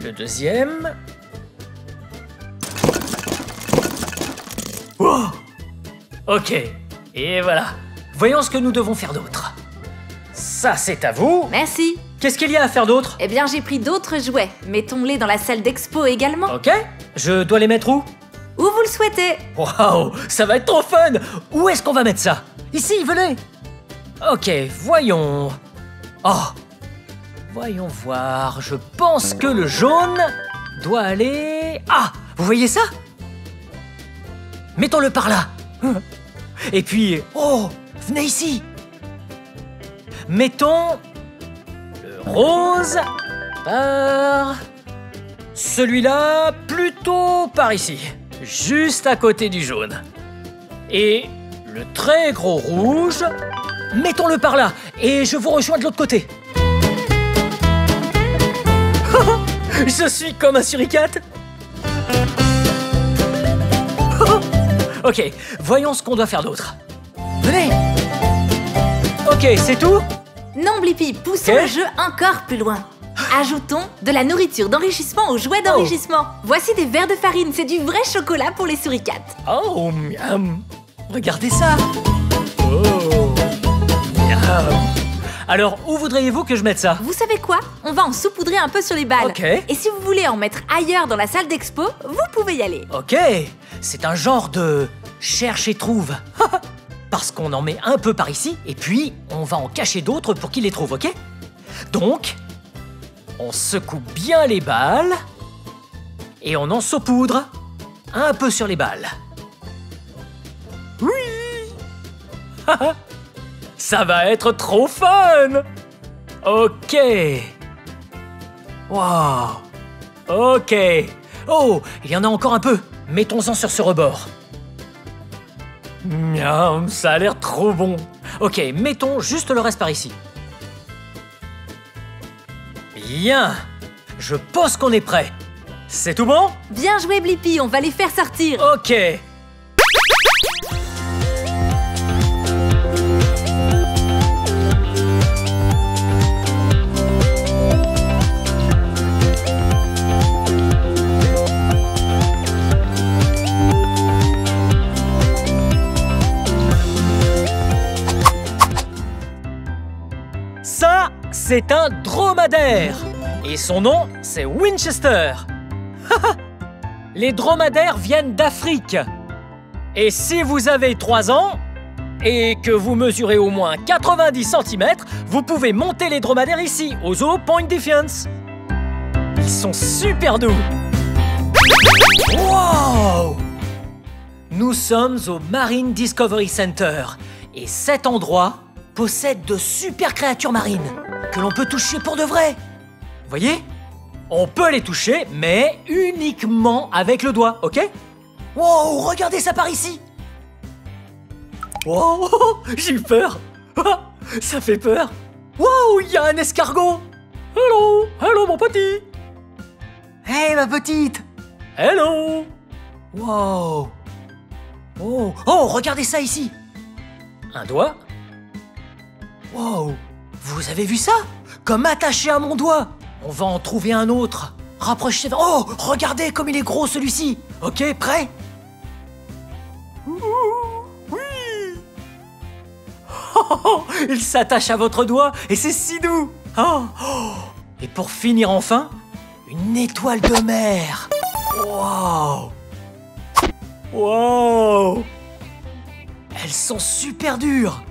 le deuxième. Wow. Ok, et voilà. Voyons ce que nous devons faire d'autre. Ça, c'est à vous. Merci. Qu'est-ce qu'il y a à faire d'autre? Eh bien, j'ai pris d'autres jouets. Mettons-les dans la salle d'expo également. Ok, je dois les mettre où? Où vous le souhaitez. Waouh, ça va être trop fun! Où est-ce qu'on va mettre ça? Ici, venez! Ok, voyons. Oh! Voyons voir, je pense que le jaune doit aller... Ah! Vous voyez ça? Mettons-le par là. Et puis... Oh! Venez ici! Mettons... le rose par... celui-là plutôt par ici. Juste à côté du jaune. Et le très gros rouge, mettons-le par là, et je vous rejoins de l'autre côté. Je suis comme un suricate. Ok, voyons ce qu'on doit faire d'autre. Venez. Ok, c'est tout? Non, Blippi, poussons Ok. le jeu encore plus loin. Ajoutons de la nourriture d'enrichissement aux jouets d'enrichissement. Voici des verres de farine, c'est du vrai chocolat pour les suricates. Oh, miam. Regardez ça. Oh, miam. Alors, où voudriez-vous que je mette ça? Vous savez quoi? On va en saupoudrer un peu sur les balles. Ok. Et si vous voulez en mettre ailleurs dans la salle d'expo, vous pouvez y aller. Ok, c'est un genre de cherche et trouve. Parce qu'on en met un peu par ici, et puis on va en cacher d'autres pour qu'ils les trouvent, ok? Donc, on secoue bien les balles, et on en saupoudre un peu sur les balles. Oui! Ça va être trop fun! Ok. Wow. Ok. Oh, il y en a encore un peu. Mettons-en sur ce rebord. Miam, ça a l'air trop bon. Ok, mettons juste le reste par ici. Bien. Je pense qu'on est prêt. C'est tout bon? Bien joué, Blippi, on va les faire sortir. Ok. Ça, c'est un dromadaire. Et son nom, c'est Winchester. Les dromadaires viennent d'Afrique. Et si vous avez 3 ans et que vous mesurez au moins 90 cm, vous pouvez monter les dromadaires ici, au zoo Point Defiance. Ils sont super doux. Wow! Nous sommes au Marine Discovery Center. Et cet endroit possède de super créatures marines que l'on peut toucher pour de vrai. Voyez? On peut les toucher, mais uniquement avec le doigt, ok? Wow, regardez ça par ici! Wow, j'ai eu peur! Ça fait peur! Wow, il y a un escargot! Hello! Hello, mon petit! Hey, ma petite! Hello! Wow! Oh, oh, regardez ça ici! Un doigt? Wow! Vous avez vu ça? Comme attaché à mon doigt! On va en trouver un autre. Rapprochez. Oh, regardez comme il est gros celui-ci. Ok, prêt? Oui. Oh, il s'attache à votre doigt et c'est si doux. Oh. Et pour finir enfin, une étoile de mer. Wow. Wow. Elles sont super dures.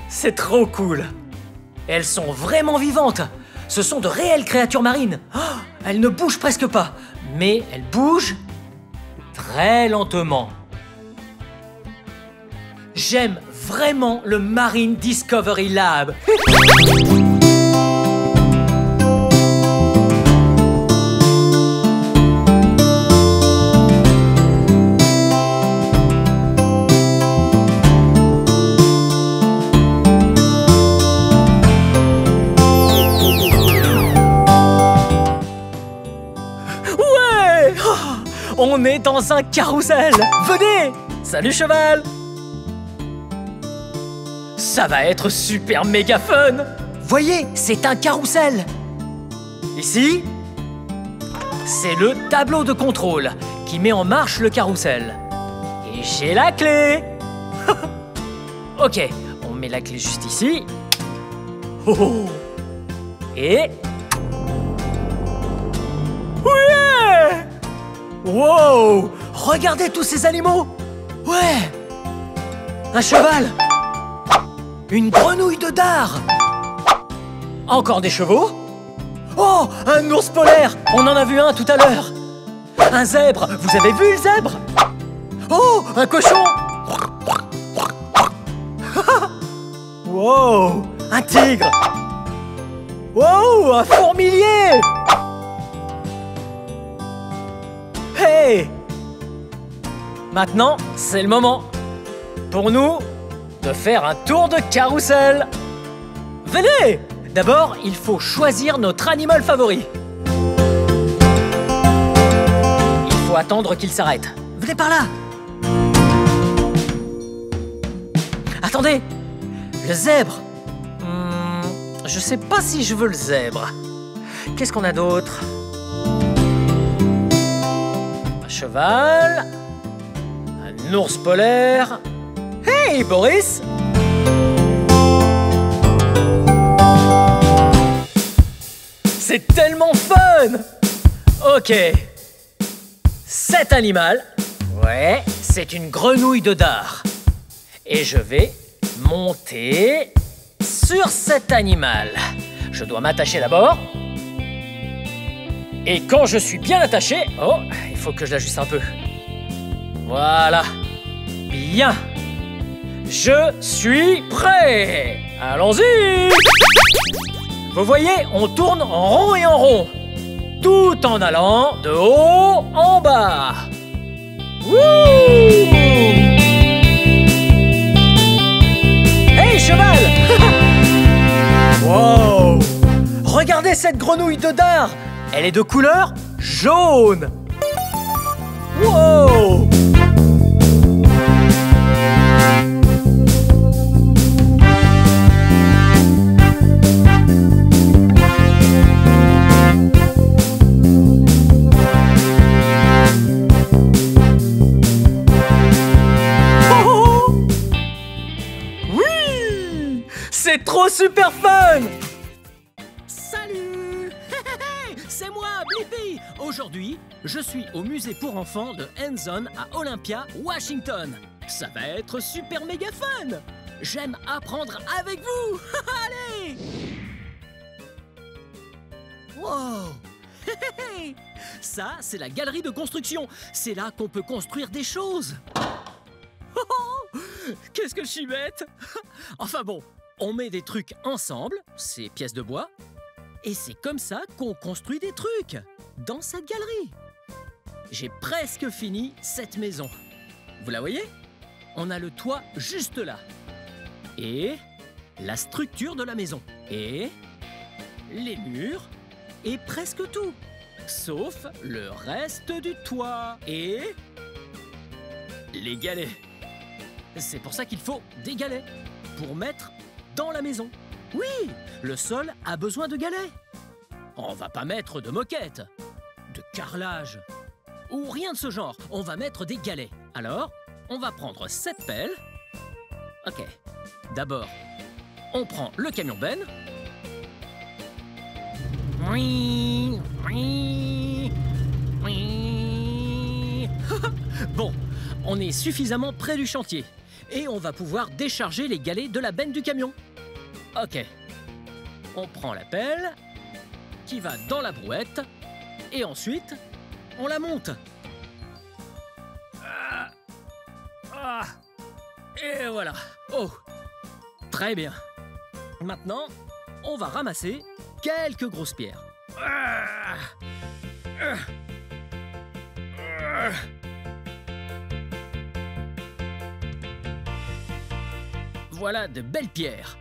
C'est trop cool. Elles sont vraiment vivantes. Ce sont de réelles créatures marines. Oh, elles ne bougent presque pas, mais elles bougent très lentement. J'aime vraiment le Marine Discovery Lab. dans un carrousel. Venez. Salut cheval. Ça va être super méga fun. Voyez, c'est un carrousel. Ici, c'est le tableau de contrôle qui met en marche le carrousel. Et j'ai la clé. Ok, on met la clé juste ici. Oh. Et... Ouais! Wow! Regardez tous ces animaux! Ouais! Un cheval! Une grenouille de dard! Encore des chevaux? Oh! Un ours polaire! On en a vu un tout à l'heure! Un zèbre! Vous avez vu le zèbre? Oh! Un cochon! Wow! Un tigre! Wow! Un fourmilier! Hey! Maintenant, c'est le moment pour nous de faire un tour de carrousel. Venez! D'abord, il faut choisir notre animal favori. Il faut attendre qu'il s'arrête. Venez par là! Attendez! Le zèbre! Je sais pas si je veux le zèbre. Qu'est-ce qu'on a d'autre? Un cheval. Un ours polaire. Hey, Boris! C'est tellement fun! Ok. Cet animal, ouais, c'est une grenouille de dard. Et je vais monter sur cet animal. Je dois m'attacher d'abord. Et quand je suis bien attaché... Oh, il faut que je l'ajuste un peu. Voilà. Bien. Je suis prêt. Allons-y. Vous voyez, on tourne en rond et en rond. Tout en allant de haut en bas. Wouh! Hey, cheval! Wow! Regardez cette grenouille de dard! Elle est de couleur jaune! Wow! C'est trop super fun! Salut! C'est moi, Blippi! Aujourd'hui, je suis au musée pour enfants de Hands-On à Olympia, Washington. Ça va être super méga fun! J'aime apprendre avec vous! Allez! Wow! Ça, c'est la galerie de construction. C'est là qu'on peut construire des choses. Qu'est-ce que je suis bête! Enfin bon, on met des trucs ensemble, ces pièces de bois, et c'est comme ça qu'on construit des trucs dans cette galerie. J'ai presque fini cette maison. Vous la voyez? On a le toit juste là. Et la structure de la maison. Et les murs. Et presque tout. Sauf le reste du toit. Et les galets. C'est pour ça qu'il faut des galets. Pour mettre dans la maison. Oui, le sol a besoin de galets. On va pas mettre de moquette, de carrelage ou rien de ce genre. On va mettre des galets. Alors, on va prendre cette pelle. Ok. D'abord, on prend le camion Ben. Oui, oui, oui. Bon, on est suffisamment près du chantier. Et on va pouvoir décharger les galets de la benne du camion. Ok. On prend la pelle, qui va dans la brouette, et ensuite, on la monte. Et voilà. Oh, très bien. Maintenant, on va ramasser quelques grosses pierres. Voilà de belles pierres.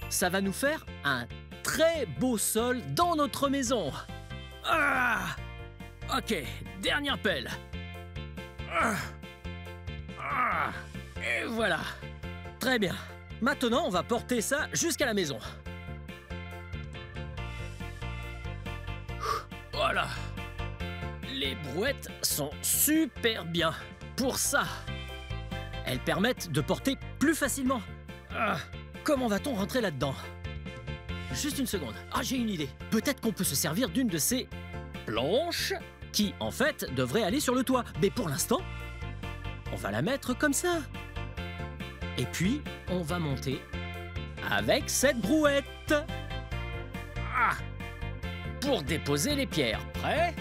Ça va nous faire un très beau sol dans notre maison. Ok, dernière pelle. Et voilà. Très bien. Maintenant, on va porter ça jusqu'à la maison. Voilà. Les brouettes sont super bien pour ça. Elles permettent de porter plus facilement. Comment va-t-on rentrer là-dedans? Juste une seconde. J'ai une idée. Peut-être qu'on peut se servir d'une de ces planches qui, en fait, devrait aller sur le toit. Mais pour l'instant, on va la mettre comme ça. Et puis, on va monter avec cette brouette. Pour déposer les pierres. Prêt?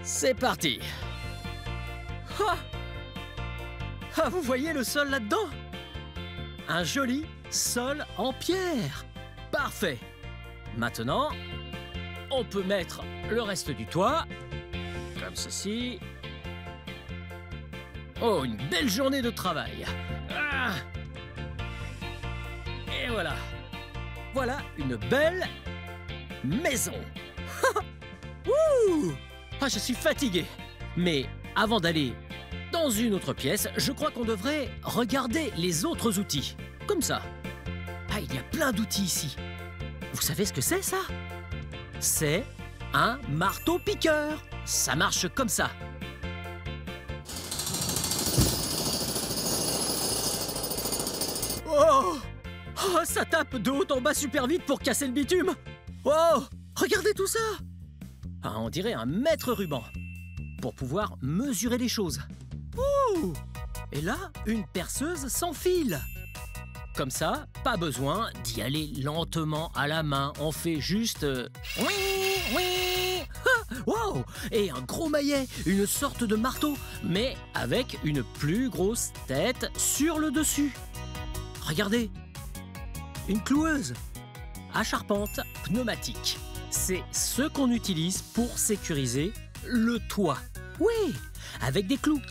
C'est parti. Vous voyez le sol là-dedans? Un joli sol en pierre. Parfait. Maintenant, on peut mettre le reste du toit, comme ceci. Oh, une belle journée de travail. Et voilà. Voilà une belle maison. Ouh! Je suis fatigué. Mais avant d'aller dans une autre pièce, je crois qu'on devrait regarder les autres outils. Comme ça. Il y a plein d'outils ici. Vous savez ce que c'est, ça? C'est un marteau-piqueur. Ça marche comme ça. Oh, ça tape de haut en bas super vite pour casser le bitume. Oh, regardez tout ça. On dirait un mètre ruban pour pouvoir mesurer les choses. Ouh! Et là, une perceuse sans fil. Comme ça, pas besoin d'y aller lentement à la main. On fait juste... oui, oui. Wow! Et un gros maillet, une sorte de marteau, mais avec une plus grosse tête sur le dessus. Regardez, une cloueuse à charpente pneumatique. C'est ce qu'on utilise pour sécuriser le toit. Oui, avec des clous.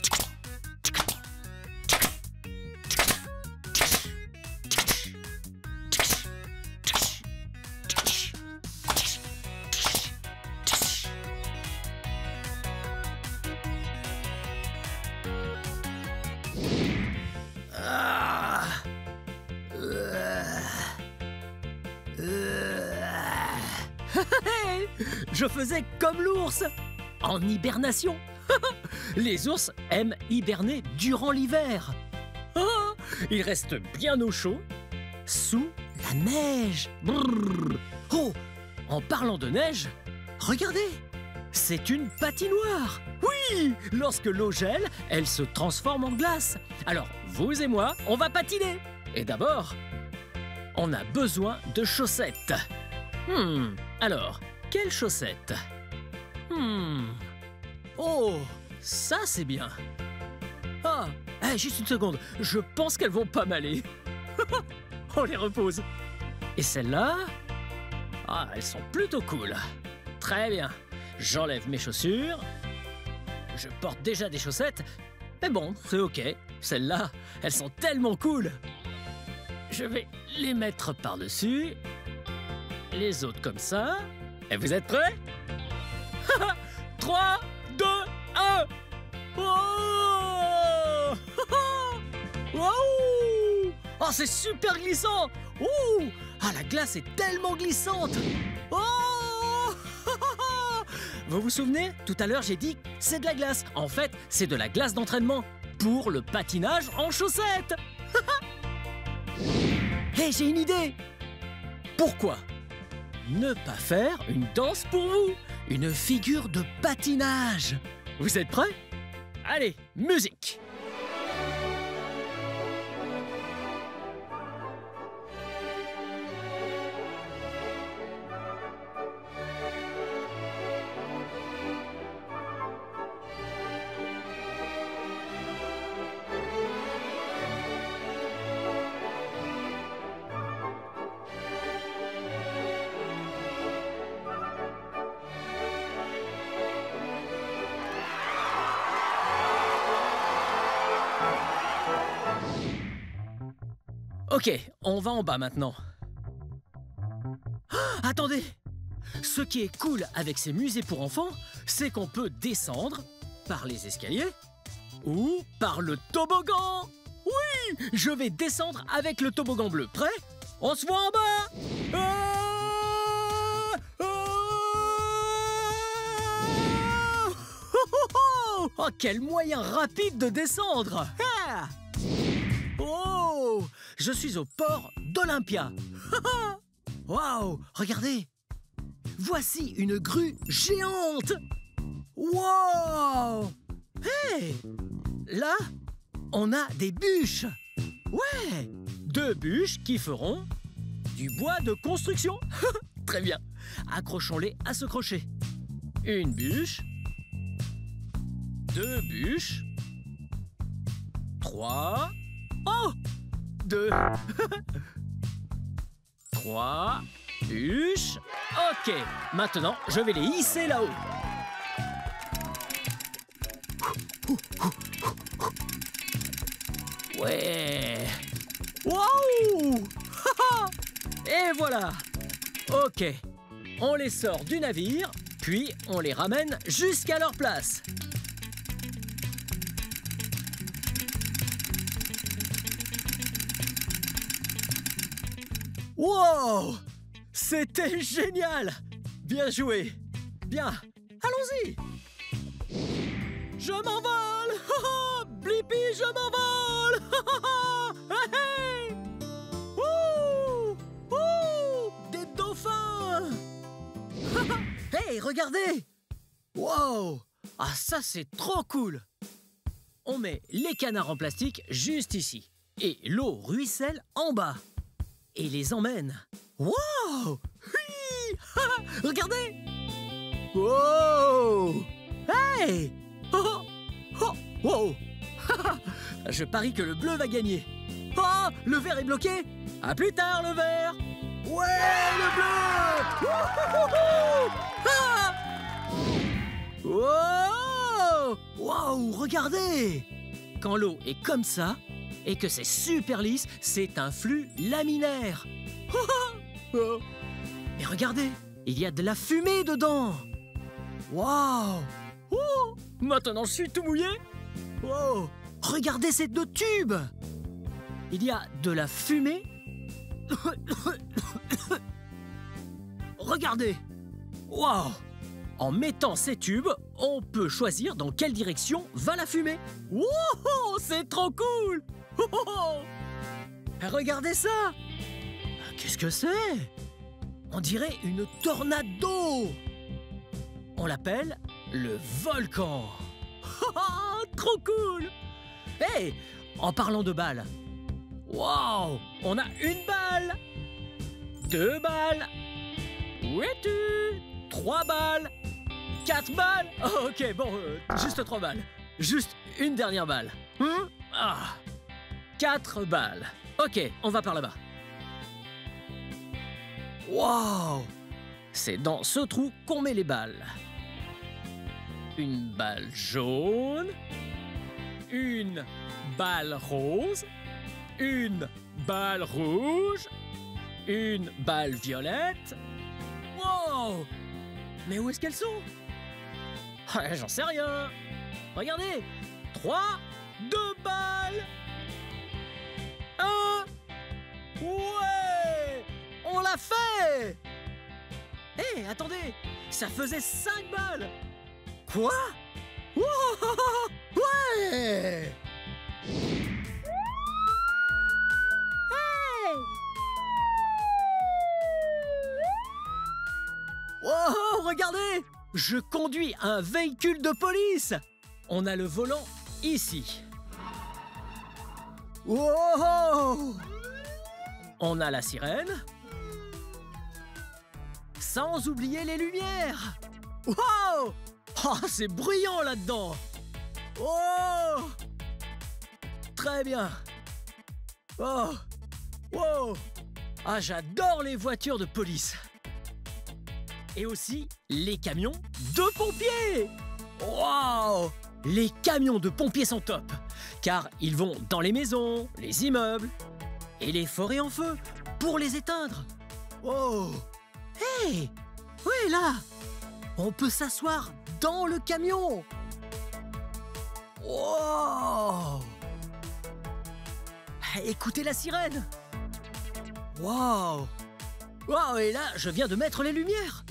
Je faisais comme l'ours, en hibernation. Les ours aiment hiberner durant l'hiver. Ils restent bien au chaud, sous la neige. Brrr. Oh, en parlant de neige, regardez, c'est une patinoire. Oui, lorsque l'eau gèle, elle se transforme en glace. Alors, vous et moi, on va patiner. Et d'abord, on a besoin de chaussettes. Alors, quelles chaussettes? Oh, ça c'est bien. Juste une seconde, je pense qu'elles vont pas m'aller. On les repose. Et celles-là? Elles sont plutôt cool. Très bien, j'enlève mes chaussures. Je porte déjà des chaussettes. Mais bon, c'est ok. Celles-là, elles sont tellement cool. Je vais les mettre par-dessus. Les autres comme ça. Et vous êtes prêts? 3, 2, 1. Oh! Wow! C'est super glissant. La glace est tellement glissante. Vous vous souvenez? Tout à l'heure, j'ai dit c'est de la glace. En fait, c'est de la glace d'entraînement pour le patinage en chaussettes. J'ai une idée. Pourquoi ne pas faire une danse pour vous? Une figure de patinage. Vous êtes prêts? Allez, musique! Ok, on va en bas maintenant. Attendez, Ce qui est cool avec ces musées pour enfants, c'est qu'on peut descendre par les escaliers ou par le toboggan. Oui, je vais descendre avec le toboggan bleu. Prêt? On se voit en bas. Oh, quel moyen rapide de descendre! Ah! Oh! Je suis au port d'Olympia. Waouh! Regardez! Voici une grue géante! Wow! Hey! Là, on a des bûches. Ouais! 2 bûches qui feront du bois de construction. Très bien. Accrochons-les à ce crochet. Une bûche. 2 bûches. 3. Oh! 2. 3 bûches. Ok. Maintenant, je vais les hisser là-haut. Ouais. Waouh! Et voilà. Ok. On les sort du navire, puis on les ramène jusqu'à leur place. Wow! C'était génial! Bien joué! Bien, allons-y! Je m'envole! Blippi, je m'envole! Hey! Ouh! Ouh! Des dauphins! Hey, regardez! Wow! Ah, ça, c'est trop cool! On met les canards en plastique juste ici. Et l'eau ruisselle en bas. Et les emmène. Wow! Oui! Regardez! Wow! Hey! Oh! Oh! Wow! Je parie que le bleu va gagner. Oh! Le vert est bloqué! À plus tard, le vert! Ouais, le bleu! Ah! Wow! Wow! Regardez! Quand l'eau est comme ça, et que c'est super lisse, c'est un flux laminaire. Et regardez, il y a de la fumée dedans. Waouh! Oh, maintenant je suis tout mouillé. Wow! Regardez ces 2 tubes. Il y a de la fumée. Regardez. Waouh! En mettant ces tubes, on peut choisir dans quelle direction va la fumée. Wow! C'est trop cool! Oh, regardez ça! Qu'est-ce que c'est? On dirait une tornade d'eau! On l'appelle le volcan! Trop cool! Hey! En parlant de balles, waouh! On a 1 balle! 2 balles! Où es-tu? 3 balles! 4 balles! Oh, ok, bon, juste 3 balles. Juste une dernière balle. 4 balles. Ok, on va par là-bas. Wow! C'est dans ce trou qu'on met les balles. Une balle jaune. Une balle rose. Une balle rouge. Une balle violette. Wow! Mais où est-ce qu'elles sont? J'en sais rien. Regardez. 3, 2 balles. 1. Ouais! On l'a fait! Hé, attendez! Ça faisait 5 balles! Quoi? Wow! Ouais! Hey! Wow, regardez! Je conduis un véhicule de police! On a le volant ici. Wow! On a la sirène. Sans oublier les lumières. Wow! Oh, c'est bruyant là-dedans. Oh! Très bien. Oh! Wow! Ah, j'adore les voitures de police. Et aussi les camions de pompiers. Wow! Les camions de pompiers sont top, car ils vont dans les maisons, les immeubles et les forêts en feu pour les éteindre. Oh! Hey! Ouais, là. On peut s'asseoir dans le camion. Wow! Écoutez la sirène. Wow! Wow, et là, je viens de mettre les lumières.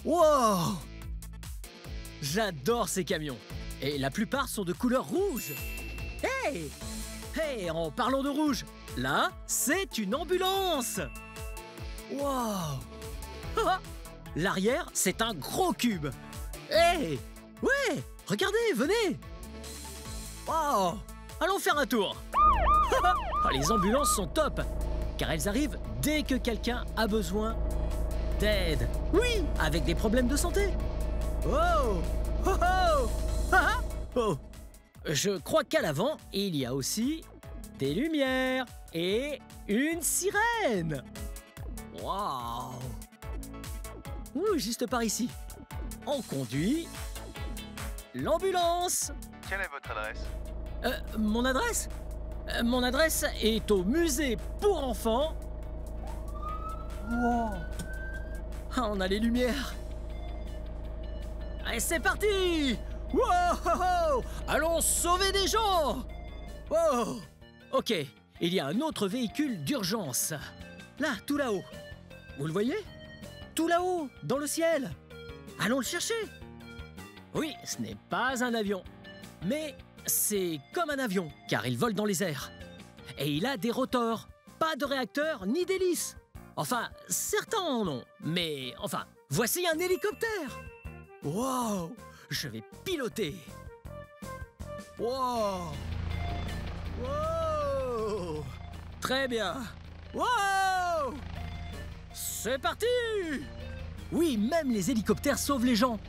Wow! J'adore ces camions. Et la plupart sont de couleur rouge. Hey! Hey, en parlant de rouge, là, c'est une ambulance. Wow! L'arrière, c'est un gros cube. Hey! Ouais! Regardez, venez! Wow! Allons faire un tour. Oh, les ambulances sont top, car elles arrivent dès que quelqu'un a besoin d'aide. Oui, avec des problèmes de santé. Oh! Oh! Oh! Ah! Oh! Je crois qu'à l'avant, il y a aussi des lumières et une sirène. Waouh! Ouh, juste par ici. On conduit l'ambulance. Quelle est votre adresse? Mon adresse? Mon adresse est au musée pour enfants. Wow. Ah, on a les lumières. Allez, c'est parti! Wow! Allons sauver des gens! Wow! Ok, il y a un autre véhicule d'urgence. Là, tout là-haut. Vous le voyez? Tout là-haut, dans le ciel. Allons le chercher. Oui, ce n'est pas un avion, mais c'est comme un avion, car il vole dans les airs. Et il a des rotors, pas de réacteurs ni d'hélices. Enfin, certains en ont, mais enfin, voici un hélicoptère. Wow! Je vais piloter. Wow! Wow! Très bien. Wow! C'est parti! Oui, même les hélicoptères sauvent les gens.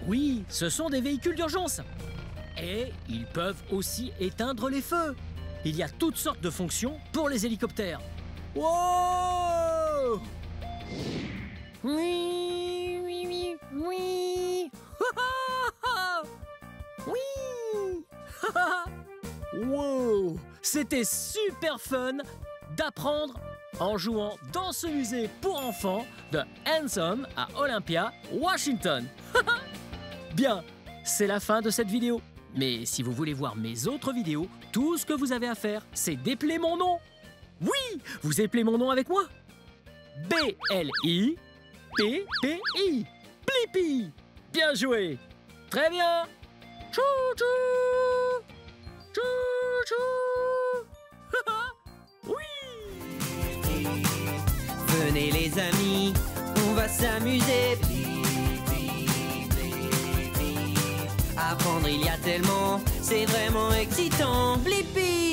Oui, ce sont des véhicules d'urgence. Et ils peuvent aussi éteindre les feux. Il y a toutes sortes de fonctions pour les hélicoptères. Wow! Oui, oui, oui, oui. Oui. Wow! C'était super fun d'apprendre en jouant dans ce musée pour enfants de Hanson à Olympia, Washington. Bien, c'est la fin de cette vidéo. Mais si vous voulez voir mes autres vidéos, tout ce que vous avez à faire, c'est d'épeler mon nom. Oui, vous épelez mon nom avec moi. B-L-I-P-P-I. Blippi. Bien joué. Très bien. Tchou tchou. Tchou tchou. Oui. Venez les amis, on va s'amuser. Apprendre il y a tellement, c'est vraiment excitant. Blippi.